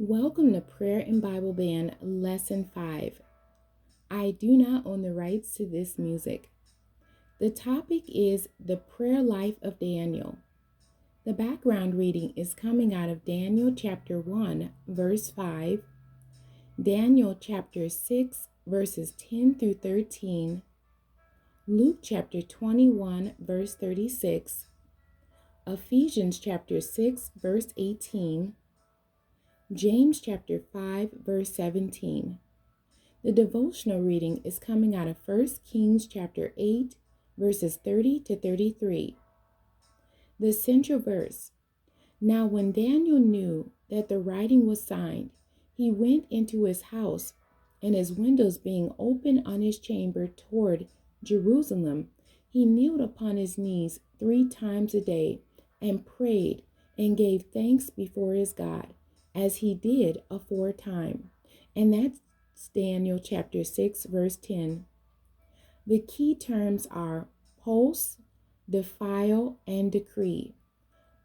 Welcome to Prayer and Bible Band Lesson 5. I do not own the rights to this music. The topic is the prayer life of Daniel. The background reading is coming out of Daniel chapter 1, verse 5, Daniel chapter 6, verses 10 through 13, Luke chapter 21, verse 36, Ephesians chapter 6, verse 18, James chapter 5, verse 17. The devotional reading is coming out of 1 Kings chapter 8, verses 30 to 33. The central verse. Now when Daniel knew that the writing was signed, he went into his house, and his windows being open on his chamber toward Jerusalem, he kneeled upon his knees 3 times a day, and prayed, and gave thanks before his God, as he did aforetime. And that's Daniel chapter 6, verse 10. The key terms are pulse, defile, and decree.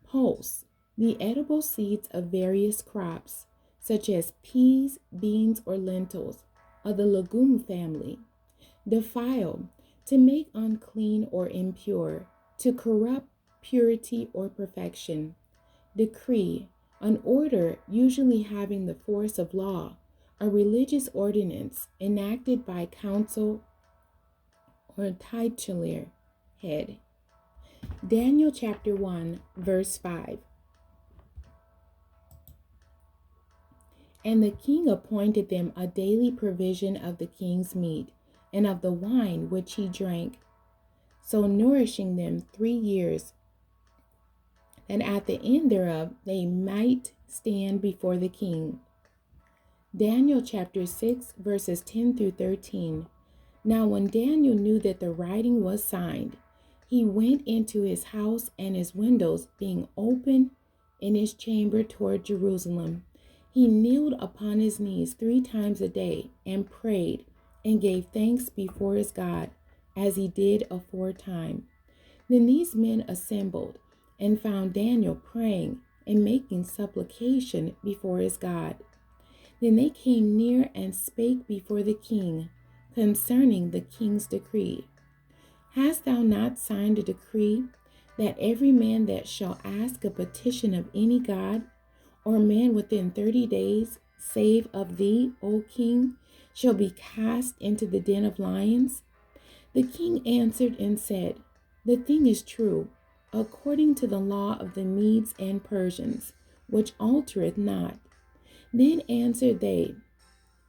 Pulse, the edible seeds of various crops, such as peas, beans, or lentils, of the legume family. Defile, to make unclean or impure, to corrupt purity or perfection. Decree, an order usually having the force of law, a religious ordinance enacted by council or titular head. Daniel chapter 1, verse 5. And the king appointed them a daily provision of the king's meat, and of the wine which he drank, so nourishing them 3 years, and at the end thereof they might stand before the king. Daniel chapter 6, verses 10 through 13. Now when Daniel knew that the writing was signed, he went into his house, and his windows being open in his chamber toward Jerusalem, he kneeled upon his knees 3 times a day, and prayed, and gave thanks before his God, as he did aforetime. Then these men assembled, and found Daniel praying and making supplication before his God. Then they came near and spake before the king concerning the king's decree. Hast thou not signed a decree that every man that shall ask a petition of any god or man within 30 days, save of thee, O king, shall be cast into the den of lions? The king answered and said, The thing is true, according to the law of the Medes and Persians, which altereth not. Then answered they,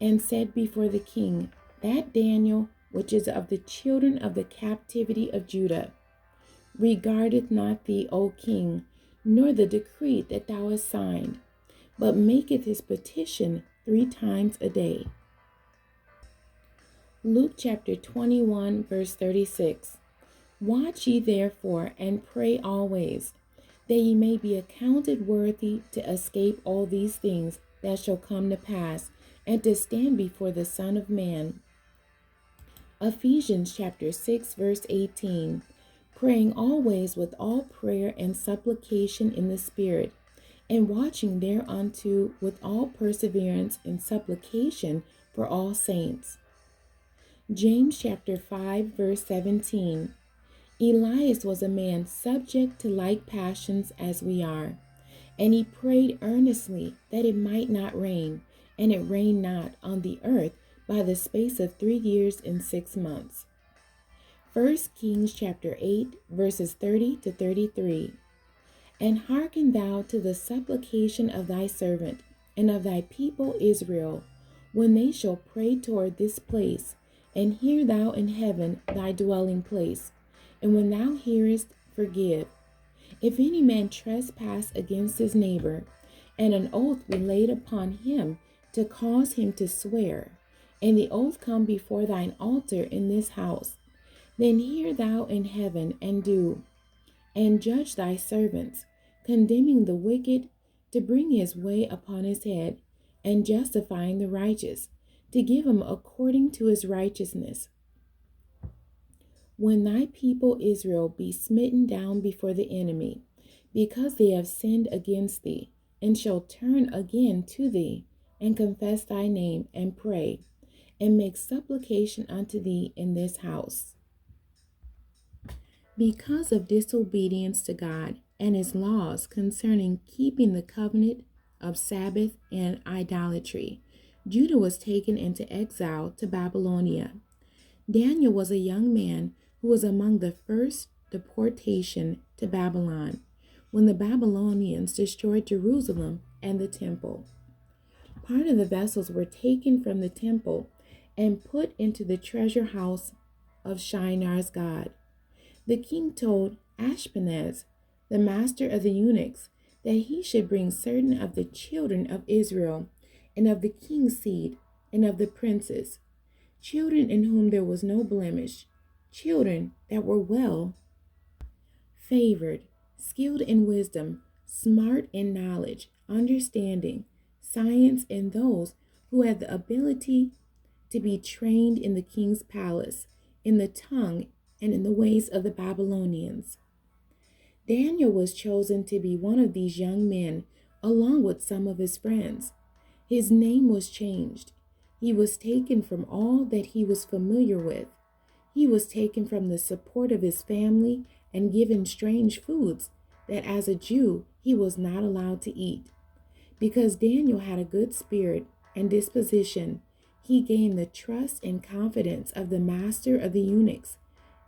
and said before the king, That Daniel, which is of the children of the captivity of Judah, regardeth not thee, O king, nor the decree that thou hast signed, but maketh his petition 3 times a day. Luke chapter 21, verse 36. Watch ye therefore, and pray always, that ye may be accounted worthy to escape all these things that shall come to pass, and to stand before the Son of Man. Ephesians chapter 6, verse 18. Praying always with all prayer and supplication in the Spirit, and watching thereunto with all perseverance and supplication for all saints. James chapter 5, verse 17. Elias was a man subject to like passions as we are, and he prayed earnestly that it might not rain, and it rained not on the earth by the space of 3 years and 6 months. 1 Kings chapter 8, verses 30 to 33. And hearken thou to the supplication of thy servant and of thy people Israel, when they shall pray toward this place, and hear thou in heaven thy dwelling place, and when thou hearest, forgive. If any man trespass against his neighbor, and an oath be laid upon him to cause him to swear, and the oath come before thine altar in this house, then hear thou in heaven, and do, and judge thy servants, condemning the wicked, to bring his way upon his head, and justifying the righteous, to give him according to his righteousness. When thy people Israel be smitten down before the enemy, because they have sinned against thee, and shall turn again to thee, and confess thy name, and pray, and make supplication unto thee in this house. Because of disobedience to God and his laws concerning keeping the covenant of Sabbath and idolatry, Judah was taken into exile to Babylonia. Daniel was a young man who was among the first deportation to Babylon when the Babylonians destroyed Jerusalem and the temple. Part of the vessels were taken from the temple and put into the treasure house of Shinar's god. The king told Ashpenaz, the master of the eunuchs, that he should bring certain of the children of Israel, and of the king's seed, and of the princes, children in whom there was no blemish, children that were well favored, skilled in wisdom, smart in knowledge, understanding, science, and those who had the ability to be trained in the king's palace, in the tongue and in the ways of the Babylonians. Daniel was chosen to be one of these young men, along with some of his friends. His name was changed. He was taken from all that he was familiar with. He was taken from the support of his family and given strange foods that as a Jew he was not allowed to eat. Because Daniel had a good spirit and disposition, he gained the trust and confidence of the master of the eunuchs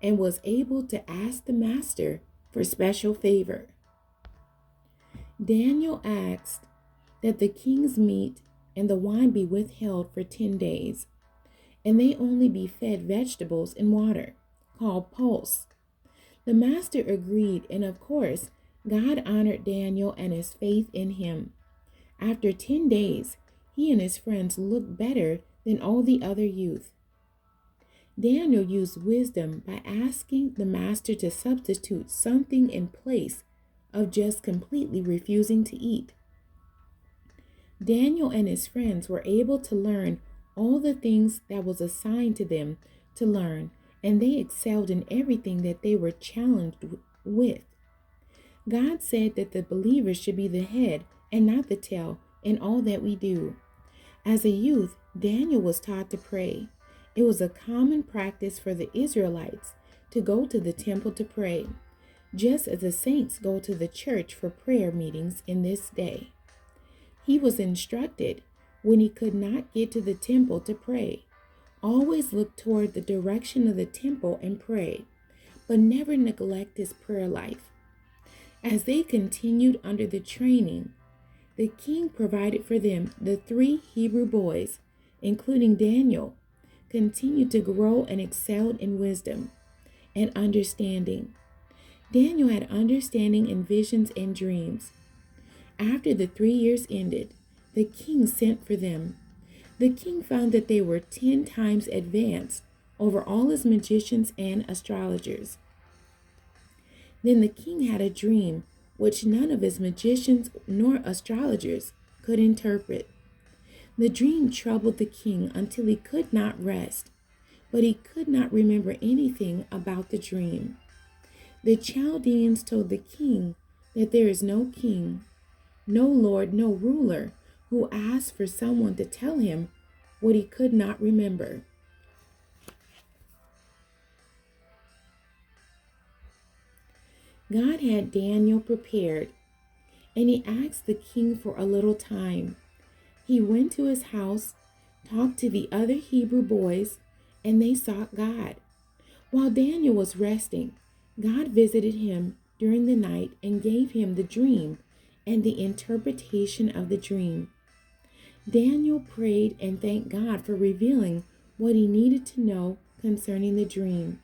and was able to ask the master for special favor. Daniel asked that the king's meat and the wine be withheld for 10 days, and they only be fed vegetables and water, called pulse. The master agreed, and of course, God honored Daniel and his faith in him. After 10 days, he and his friends looked better than all the other youth. Daniel used wisdom by asking the master to substitute something in place of just completely refusing to eat. Daniel and his friends were able to learn all the things that was assigned to them to learn, and they excelled in everything that they were challenged with. God said that the believers should be the head and not the tail in all that we do. As a youth, Daniel was taught to pray. It was a common practice for the Israelites to go to the temple to pray, just as the saints go to the church for prayer meetings in this day. He was instructed, when he could not get to the temple to pray, always look toward the direction of the temple and pray, but never neglect his prayer life. As they continued under the training, the king provided for them the 3 Hebrew boys, including Daniel, continued to grow and excelled in wisdom and understanding. Daniel had understanding in visions and dreams. After the 3 years ended, the king sent for them. The king found that they were 10 times advanced over all his magicians and astrologers. Then the king had a dream which none of his magicians nor astrologers could interpret. The dream troubled the king until he could not rest, but he could not remember anything about the dream. The Chaldeans told the king that there is no king, no lord, no ruler who asked for someone to tell him what he could not remember. God had Daniel prepared, and he asked the king for a little time. He went to his house, talked to the other Hebrew boys, and they sought God. While Daniel was resting, God visited him during the night and gave him the dream and the interpretation of the dream. Daniel prayed and thanked God for revealing what he needed to know concerning the dream.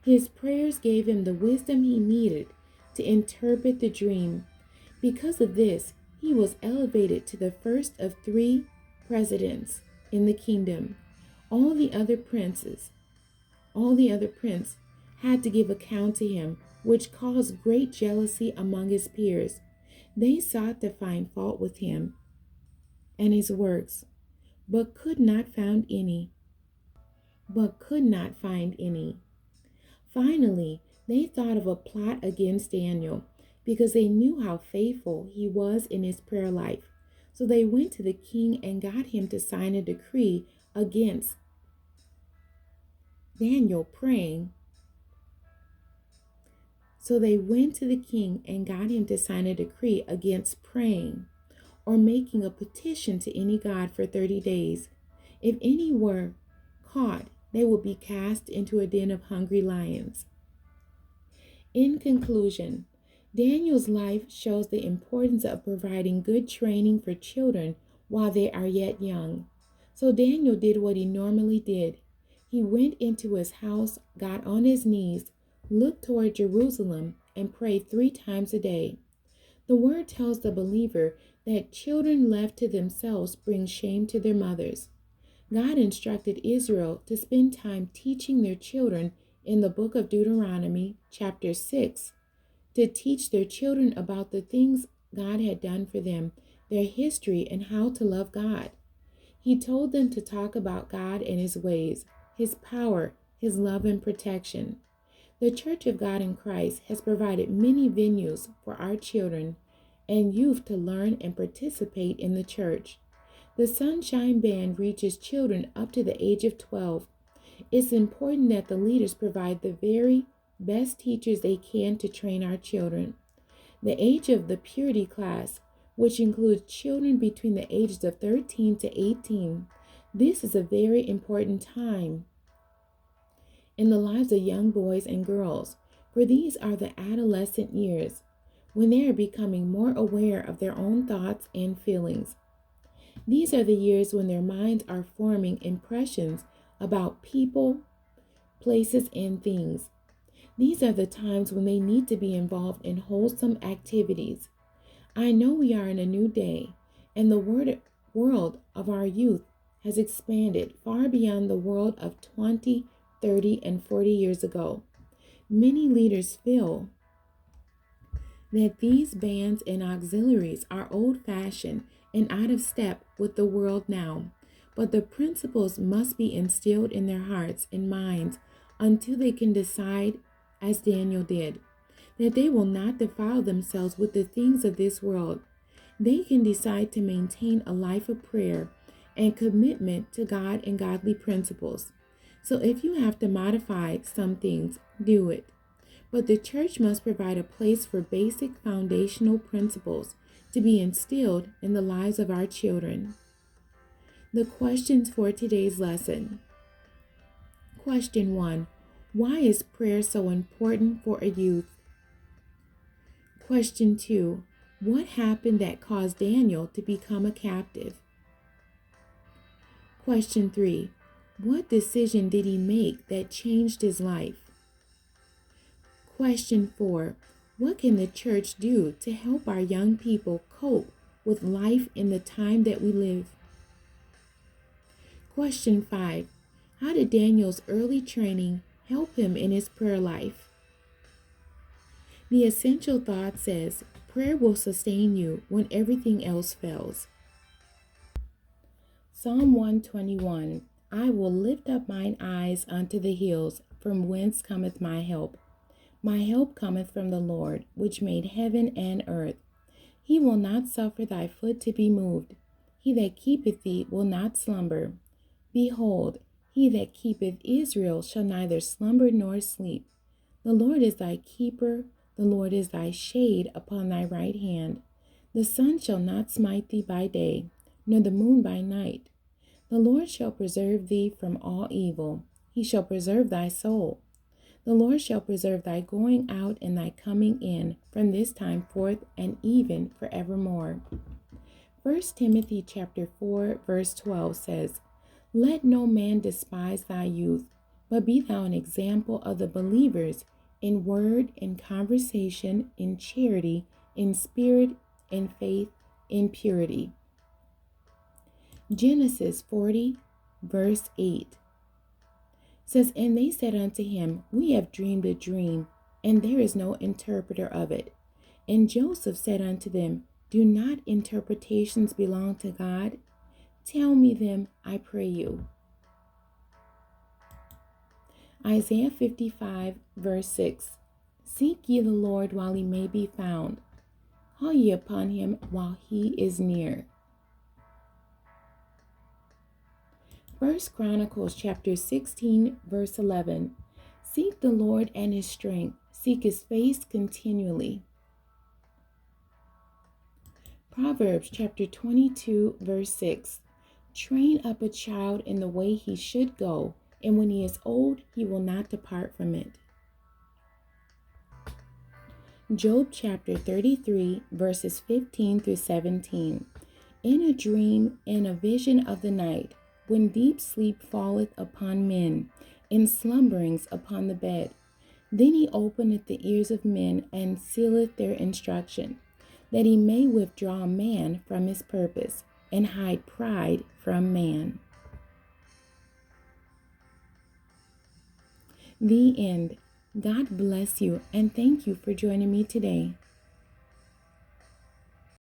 His prayers gave him the wisdom he needed to interpret the dream. Because of this, he was elevated to the first of 3 presidents in the kingdom. All the other princes had to give account to him, which caused great jealousy among his peers. They sought to find fault with him and his works, but could not find any. Finally, they thought of a plot against Daniel. because they knew how faithful he was in his prayer life. So they went to the king and got him to sign a decree against Daniel praying. So they went to the king and got him to sign a decree against praying or making a petition to any god for 30 days. If any were caught, they would be cast into a den of hungry lions. In conclusion, Daniel's life shows the importance of providing good training for children while they are yet young. So Daniel did what he normally did. He went into his house, got on his knees, looked toward Jerusalem, and prayed 3 times a day. The word tells the believer that children left to themselves bring shame to their mothers. God instructed Israel to spend time teaching their children in the book of Deuteronomy, chapter 6, to teach their children about the things God had done for them, their history, and how to love God. He told them to talk about God and his ways, his power, his love, and protection. The Church of God in Christ has provided many venues for our children and youth to learn and participate in the church. The Sunshine Band reaches children up to the age of 12. It's important that the leaders provide the very best teachers they can to train our children. The age of the purity class, which includes children between the ages of 13 to 18, this is a very important time in the lives of young boys and girls, for these are the adolescent years when they are becoming more aware of their own thoughts and feelings. These are the years when their minds are forming impressions about people, places, and things. These are the times when they need to be involved in wholesome activities. I know we are in a new day, and the world of our youth has expanded far beyond the world of 20, 30, and 40 years ago. Many leaders feel that these bands and auxiliaries are old-fashioned and out of step with the world now, but the principles must be instilled in their hearts and minds until they can decide, as Daniel did, that they will not defile themselves with the things of this world. They can decide to maintain a life of prayer and commitment to God and godly principles. So if you have to modify some things, do it. But the church must provide a place for basic foundational principles to be instilled in the lives of our children. The questions for today's lesson. Question 1. Why is prayer so important for a youth? Question 2. What happened that caused Daniel to become a captive? Question 3. What decision did he make that changed his life? Question 4. What can the church do to help our young people cope with life in the time that we live? Question 5. How did Daniel's early training help him in his prayer life? The essential thought says, prayer will sustain you when everything else fails. Psalm 121. I will lift up mine eyes unto the hills, from whence cometh my help. My help cometh from the Lord, which made heaven and earth. He will not suffer thy foot to be moved. He that keepeth thee will not slumber. Behold, he that keepeth Israel shall neither slumber nor sleep. The Lord is thy keeper, the Lord is thy shade upon thy right hand. The sun shall not smite thee by day, nor the moon by night. The Lord shall preserve thee from all evil. He shall preserve thy soul. The Lord shall preserve thy going out and thy coming in from this time forth and even forevermore. 1 Timothy chapter 4, verse 12 says, Let no man despise thy youth, but be thou an example of the believers in word, in conversation, in charity, in spirit, in faith, in purity. Genesis 40, verse 8 says, And they said unto him, We have dreamed a dream, and there is no interpreter of it. And Joseph said unto them, Do not interpretations belong to God? Tell me them, I pray you. Isaiah 55, verse 6 Seek ye the Lord while he may be found. Call ye upon him while he is near. 1 Chronicles chapter 16, verse 11. Seek the Lord and his strength. Seek his face continually. Proverbs chapter 22, verse 6. Train up a child in the way he should go, and when he is old, he will not depart from it. Job chapter 33, verses 15 through 17. In a dream and a vision of the night, when deep sleep falleth upon men, and slumberings upon the bed, then he openeth the ears of men, and sealeth their instruction, that he may withdraw man from his purpose, and hide pride from man. The end. God bless you, and thank you for joining me today.